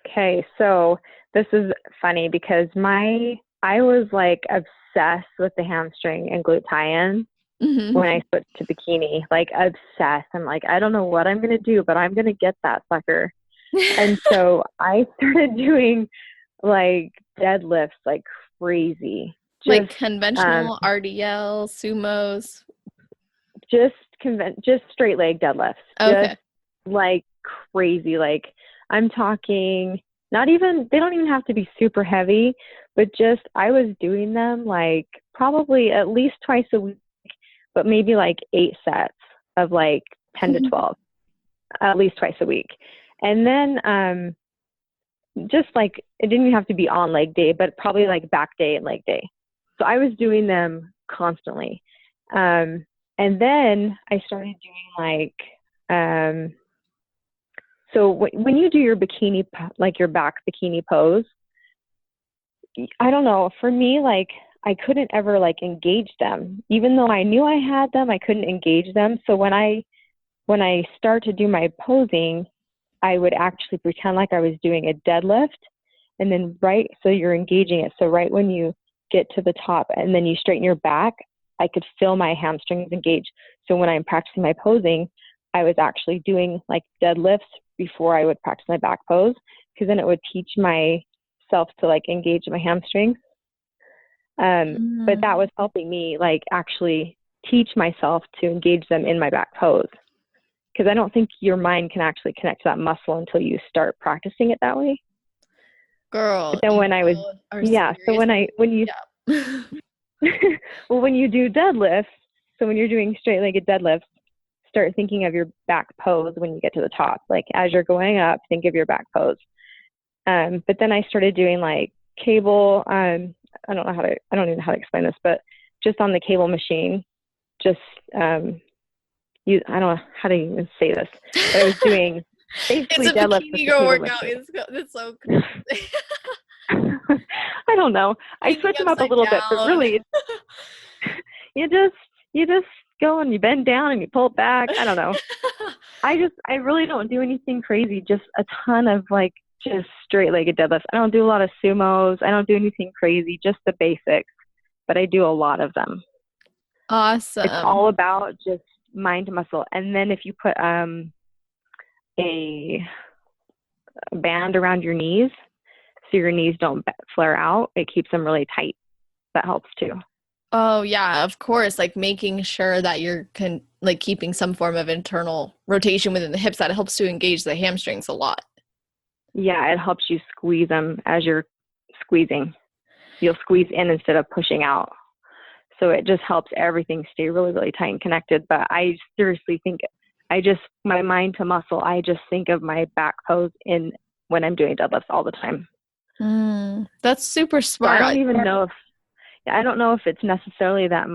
Okay, so this is funny because I was like obsessed with the hamstring and glute tie-in Hmm. when I switched to bikini, like obsessed. I'm like, I don't know what I'm gonna do, but I'm gonna get that sucker. And so I started doing like deadlifts like crazy. Like Just um conventional RDL, sumos. just straight leg deadlifts. Just Okay. like crazy. Like I'm talking not even they don't even have to be super heavy, but just I was doing them like probably at least twice a week, but maybe like 8 sets of like 10 to 12 at least twice a week. And then just like it didn't even have to be on leg day, but probably like back day and leg day. So I was doing them constantly. Um, and then I started doing um, so when you do your bikini, like your back bikini pose, I don't know, for me, like I couldn't ever like engage them. Even though I knew I had them, I couldn't engage them. So when I start to do my posing, I would actually pretend like I was doing a deadlift. And then so you're engaging it. So right when you get to the top and then you straighten your back, I could feel my hamstrings engage. So when I'm practicing my posing, I was actually doing like deadlifts before I would practice my back pose, because then it would teach myself to like engage my hamstrings. But that Mm. was helping me like actually teach myself to engage them in my back pose, because I don't think your mind can actually connect to that muscle until you start practicing it that way. But Girl, then you when I was, are yeah, so when you, yeah. well, when you do deadlifts, so when you're doing straight legged deadlifts, start thinking of your back pose when you get to the top. Like as you're going up, think of your back pose. But then I started doing like cable. I don't know I don't even know how to explain this, but just on the cable machine, just I don't know how to even say this, but I was doing It's basically a deadlifts with bikini the girl cable workout. machine. It's so crazy. I don't know. I Hanging switch them up a upside little bit, but down. really, you just you just go and you bend down and you pull it back. I don't know. I really don't do anything crazy. Just a ton of like just straight legged deadlifts. I don't do a lot of sumos. I don't do anything crazy. Just the basics, but I do a lot of them. It's Awesome. all about just mind to muscle. And then if you put a band around your knees so your knees don't flare out, it keeps them really tight. That helps too. Oh yeah, of course. Like making sure that you're like keeping some form of internal rotation within the hips, that helps to engage the hamstrings a lot. Yeah, it helps you squeeze them as you're squeezing. You'll squeeze in instead of pushing out. So it just helps everything stay really, really tight and connected. But I seriously think my mind to muscle, I just think of my back pose in when I'm doing deadlifts all the time. That's super So I smart. don't even know if, I don't know if it's necessarily that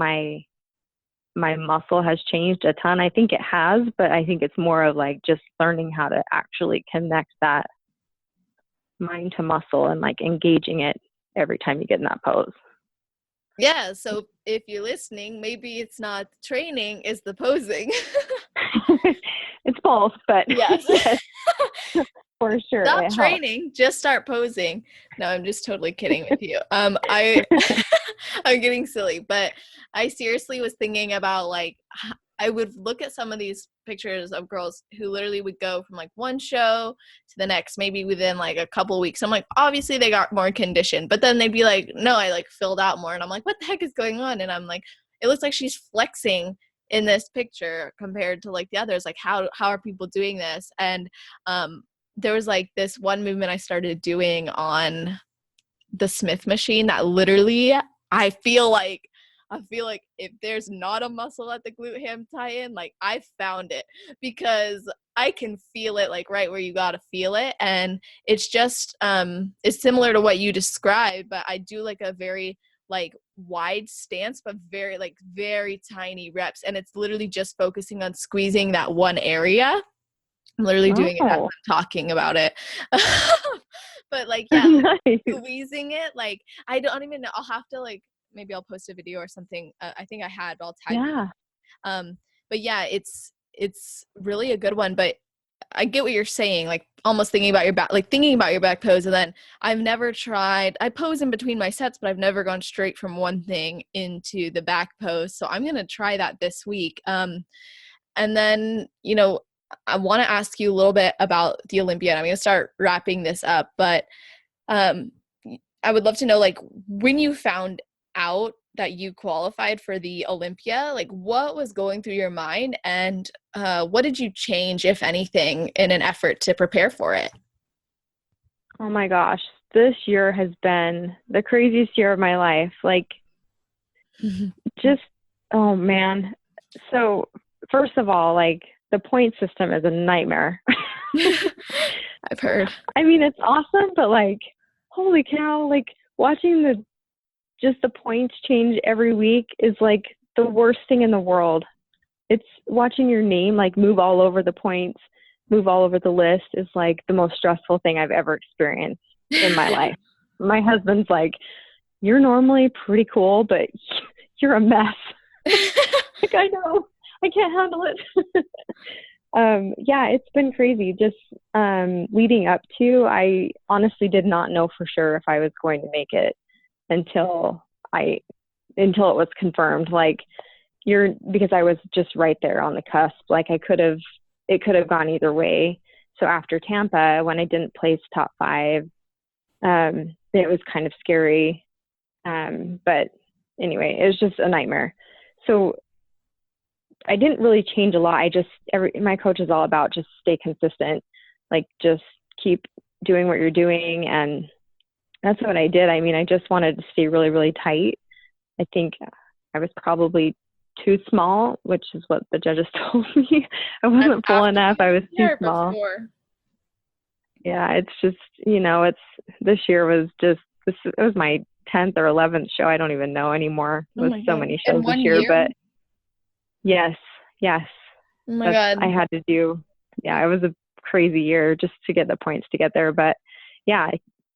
my muscle has changed a ton. I think it has, but I think it's more of like just learning how to actually connect that mind to muscle and like engaging it every time you get in that pose. Yeah, so if you're listening, maybe it's not training, it's the posing. It's both, but Yes. yes, for sure Stop it helps. training, just start posing. No, I'm just totally kidding with you. I I'm getting silly, but I seriously was thinking about like I would look at some of these pictures of girls who literally would go from like one show to the next, maybe within like a couple of weeks. I'm like, obviously they got more conditioned, but then they'd be like, no, I like filled out more, and I'm like, what the heck is going on? And I'm like, it looks like she's flexing in this picture compared to like the others. Like, how are people doing this? And there was like this one movement I started doing on the Smith machine that literally I feel like if there's not a muscle at the glute ham tie-in, like I found it, because I can feel it like right where you gotta feel it. And it's just it's similar to what you described, but I do like a very like wide stance, but very tiny reps. And it's literally just focusing on squeezing that one area. I'm literally doing it as Oh, I'm talking about it. But like, yeah, nice. squeezing it, like I don't even know. I'll have to like maybe I'll post a video or something. I think I had, but I'll tag you. Yeah. But yeah, it's really a good one. But I get what you're saying, like almost thinking about your back, like thinking about your back pose. And then I've never tried. I pose in between my sets, but I've never gone straight from one thing into the back pose. So I'm gonna try that this week. And then, I want to ask you a little bit about the Olympia. And I'm going to start wrapping this up, but um, I would love to know, like, when you found out that you qualified for the Olympia, like, what was going through your mind, and what did you change, if anything, in an effort to prepare for it? Oh my gosh. This year has been the craziest year of my life. Like, just, oh man. So, first of all, like, the point system is a nightmare. I've heard. I mean, it's awesome, but like, holy cow, like, watching the points change every week is like the worst thing in the world. It's watching your name like move all over the points, move all over the list is like the most stressful thing I've ever experienced in my life. My husband's like, you're normally pretty cool, but you're a mess. Like, I know, I can't handle it. Yeah, it's been crazy. Just leading up to, I honestly did not know for sure if I was going to make it until until it was confirmed. Like, because I was just right there on the cusp. Like, it could have gone either way. So after Tampa, when I didn't place top 5, it was kind of scary. But anyway, it was just a nightmare. So I didn't really change a lot. My coach is all about just stay consistent, like just keep doing what you're doing. And that's what I did. I mean, I just wanted to stay really, really tight. I think I was probably too small, which is what the judges told me. I I wasn't full have to enough. be I was too there small. before. Yeah, it's just, this year was just, it was my 10th or 11th show. I don't even know anymore. It Oh was my so God. many In shows this one year, year? but yes, yes, Oh my I God. had to do. Yeah, it was a crazy year just to get the points to get there. But yeah,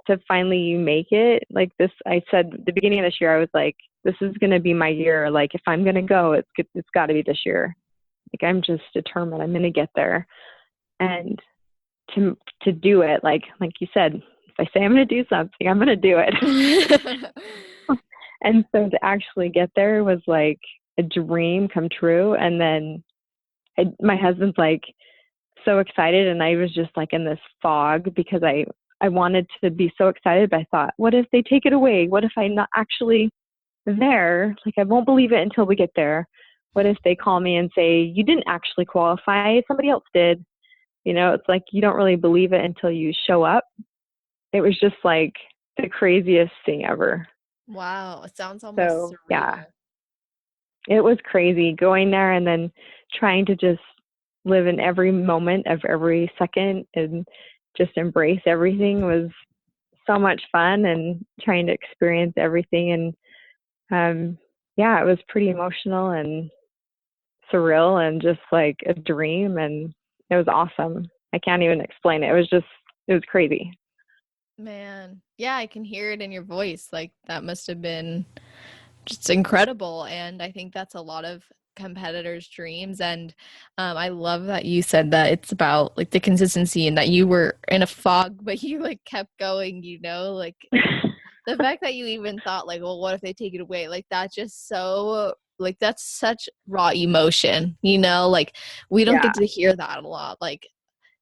to finally make it like this, I said at the beginning of this year, I was like, this is going to be my year. Like, if I'm going to go, it's got to be this year. Like, I'm just determined. I'm going to get there. And to do it, like you said, if I say I'm going to do something, I'm going to do it. And so to actually get there was like a dream come true. And then my husband's like so excited, and I was just like in this fog because I wanted to be so excited, but I thought, what if they take it away? What if I'm not actually there? Like, I won't believe it until we get there. What if they call me and say, you didn't actually qualify, somebody else did? It's like you don't really believe it until you show up. It was just like the craziest thing ever. Wow, it sounds almost So yeah, surreal. it was crazy going there and then trying to just live in every moment of every second and just embrace everything was so much fun, and trying to experience everything. And yeah, it was pretty emotional, and surreal and just like a dream. And it was awesome. I can't even explain it. It was crazy. Man, yeah, I can hear it in your voice. Like that must have been just incredible. And I think that's a lot of competitors' dreams. And I love that you said that it's about like the consistency and that you were in a fog, but you like kept going, like the fact that you even thought like, well, what if they take it away? Like that's just so like that's such raw emotion, like we don't Yeah. get to hear that a lot. Like,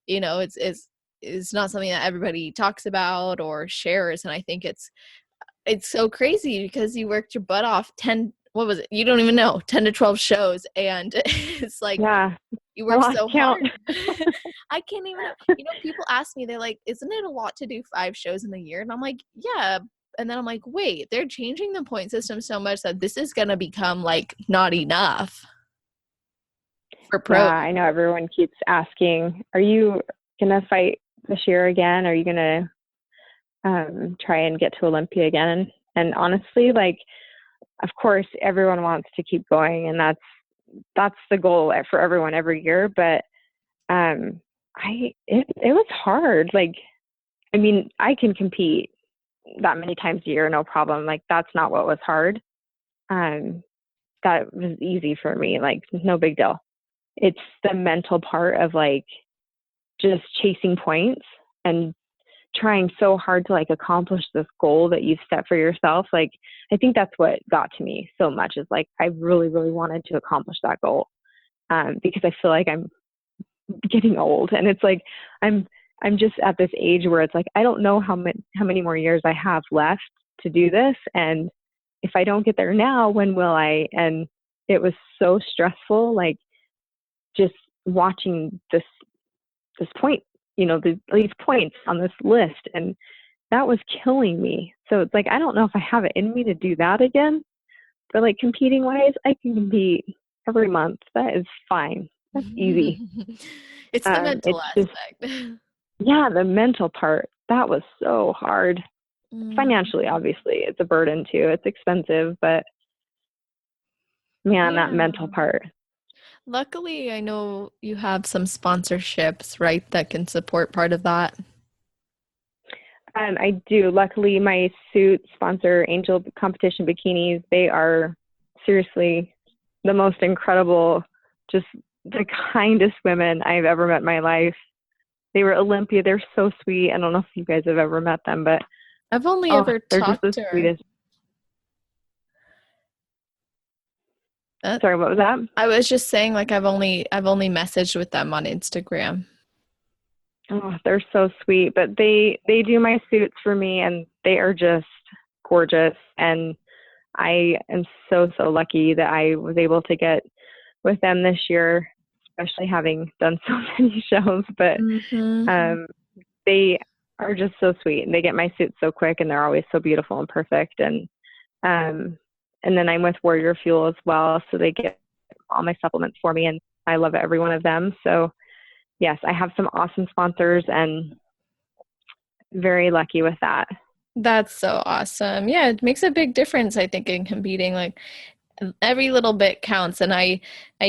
it's not something that everybody talks about or shares. And I think it's so crazy because you worked your butt off 10, what was it? You don't even know, 10 to 12 shows. And it's like Yeah. you I work lost so count. hard. I can't even know. People ask me, they're like, isn't it a lot to do 5 shows in the year? And I'm like, yeah. And then I'm like, wait, they're changing the point system so much that this is going to become like not enough for Yeah. pros. I know everyone keeps asking, are you going to fight this year again? Are you going to try and get to Olympia again? And honestly, like, of course, everyone wants to keep going, and that's the goal for everyone every year. But it was hard. Like, I mean, I can compete that many times a year, no problem. Like, that's not what was hard. Um, that was easy for me. Like, no big deal. It's the mental part of like just chasing points and trying so hard to like accomplish this goal that you've set for yourself. Like, I think that's what got to me so much is like, I really, really wanted to accomplish that goal. Because I feel like I'm getting old, and it's like, I'm, I'm just at this age where it's like, I don't know how many more years I have left to do this. And if I don't get there now, when will I? And it was so stressful, like just watching this point, these points on this list, and that was killing me. So it's like, I don't know if I have it in me to do that again, but like competing wise, I can compete every month. That is fine. That's easy. It's the mental It's just, aspect. yeah, the mental part, that was so hard. Mm, Financially, obviously, it's a burden too. It's expensive, but man, that yeah. mental part. Luckily, I know you have some sponsorships, right, that can support part of that. I do. Luckily, my suit sponsor, Angel Competition Bikinis, they are seriously the most incredible, just the kindest women I've ever met in my life. They were Olympia. They're so sweet. I don't know if you guys have ever met them, but I've only oh, ever they're just talked the to her. sweetest. Uh, Sorry, what was that? I was just saying, like I've only messaged with them on Instagram. Oh, they're so sweet. But they do my suits for me, and they are just gorgeous. And I am so so lucky that I was able to get with them this year, especially having done so many shows. But Mm-hmm. um, they are just so sweet, and they get my suits so quick, and they're always so beautiful and perfect. Um, and then I'm with Warrior Fuel as well, so they get all my supplements for me, and I love every one of them. So yes, I have some awesome sponsors, and very lucky with that. That's so awesome. Yeah, it makes a big difference, I think, in competing. Like every little bit counts. And I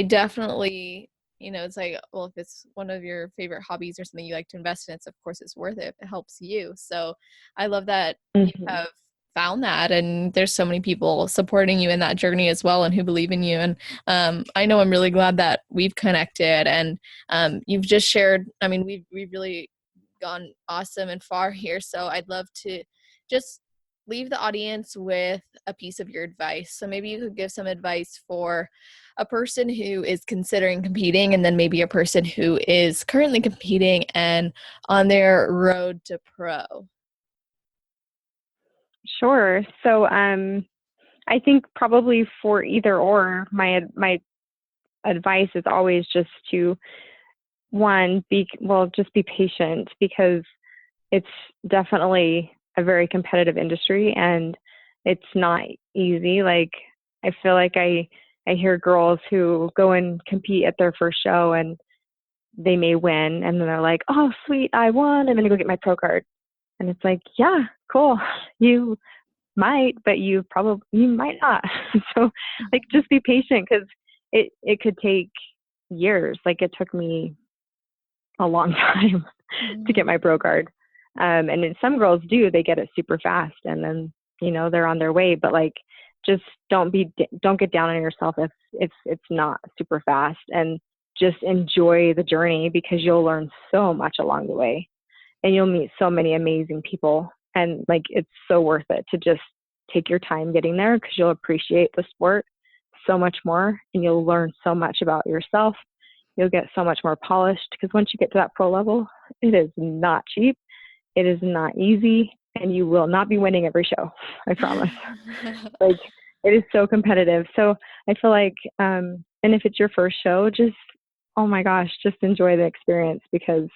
definitely, it's like, well, if it's one of your favorite hobbies or something you like to invest in, it's of course it's worth it if it helps you. So I love that you Mm-hmm. have found that, and there's so many people supporting you in that journey as well and who believe in you. And I know I'm really glad that we've connected, and you've just shared. I mean, we've really gone awesome and far here, so I'd love to just leave the audience with a piece of your advice. So maybe you could give some advice for a person who is considering competing, and then maybe a person who is currently competing and on their road to pro. Sure. So I think probably for either or, my advice is always just to just be patient, because it's definitely a very competitive industry, and it's not easy. Like, I feel like I hear girls who go and compete at their first show, and they may win, and then they're like, "Oh, sweet, I won. I'm gonna go get my pro card." And it's like, "Yeah, cool. You might, but you might not." So, like, just be patient, because it could take years. Like it took me a long time to get my Pro card. And then some girls do, they get it super fast and then, they're on their way, but like, just don't get down on yourself if it's not super fast, and just enjoy the journey, because you'll learn so much along the way and you'll meet so many amazing people. And like, it's so worth it to just take your time getting there, because you'll appreciate the sport so much more and you'll learn so much about yourself. You'll get so much more polished, because once you get to that pro level, it is not cheap. It is not easy, and you will not be winning every show. I promise. Like, it is so competitive. So I feel like, and if it's your first show, just, oh my gosh, just enjoy the experience, because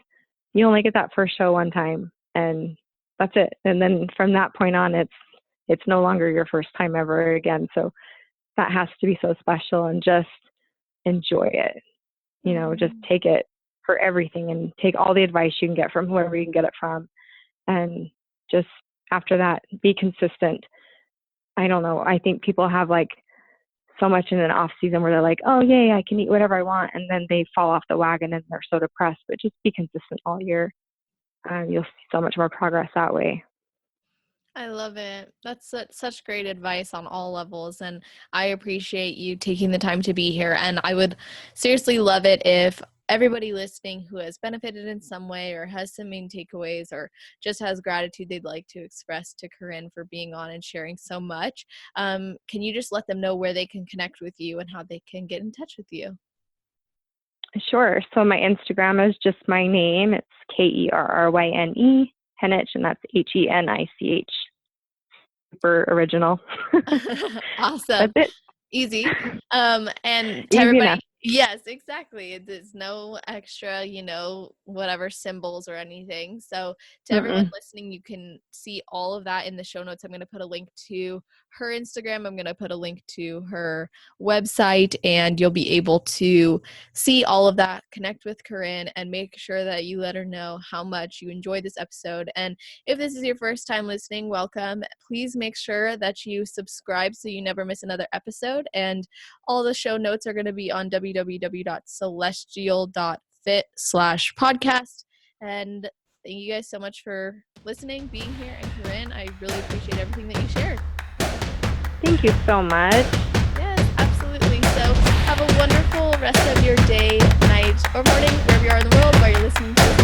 you only get that first show one time and that's it. And then from that point on, it's no longer your first time ever again. So that has to be so special, and just enjoy it. Just take it for everything and take all the advice you can get from whoever you can get it from. And just after that, be consistent. I don't know. I think people have like so much in an off season where they're like, oh, yay, I can eat whatever I want. And then they fall off the wagon and they're so depressed. But just be consistent all year. You'll see so much more progress that way. I love it. That's such great advice on all levels. And I appreciate you taking the time to be here. And I would seriously love it if everybody listening who has benefited in some way, or has some main takeaways, or just has gratitude they'd like to express to Kerryne for being on and sharing so much, can you just let them know where they can connect with you and how they can get in touch with you? Sure. So my Instagram is just my name. It's Kerryne Henich, and that's Henich. Super original. Awesome. That's it. Easy. And to Easy everybody, enough. yes, exactly. There's no extra, whatever symbols or anything. So to everyone Mm-mm. listening, you can see all of that in the show notes. I'm going to put a link to her Instagram. I'm going to put a link to her website, and you'll be able to see all of that, connect with Kerryne, and make sure that you let her know how much you enjoyed this episode. And if this is your first time listening, welcome. Please make sure that you subscribe so you never miss another episode. And all the show notes are going to be on www.celestial.fit/podcast. And thank you guys so much for listening, being here, and Kerryne, I really appreciate everything that you shared. Thank you so much. Yes, absolutely. So have a wonderful rest of your day, night, or morning, wherever you are in the world while you're listening to this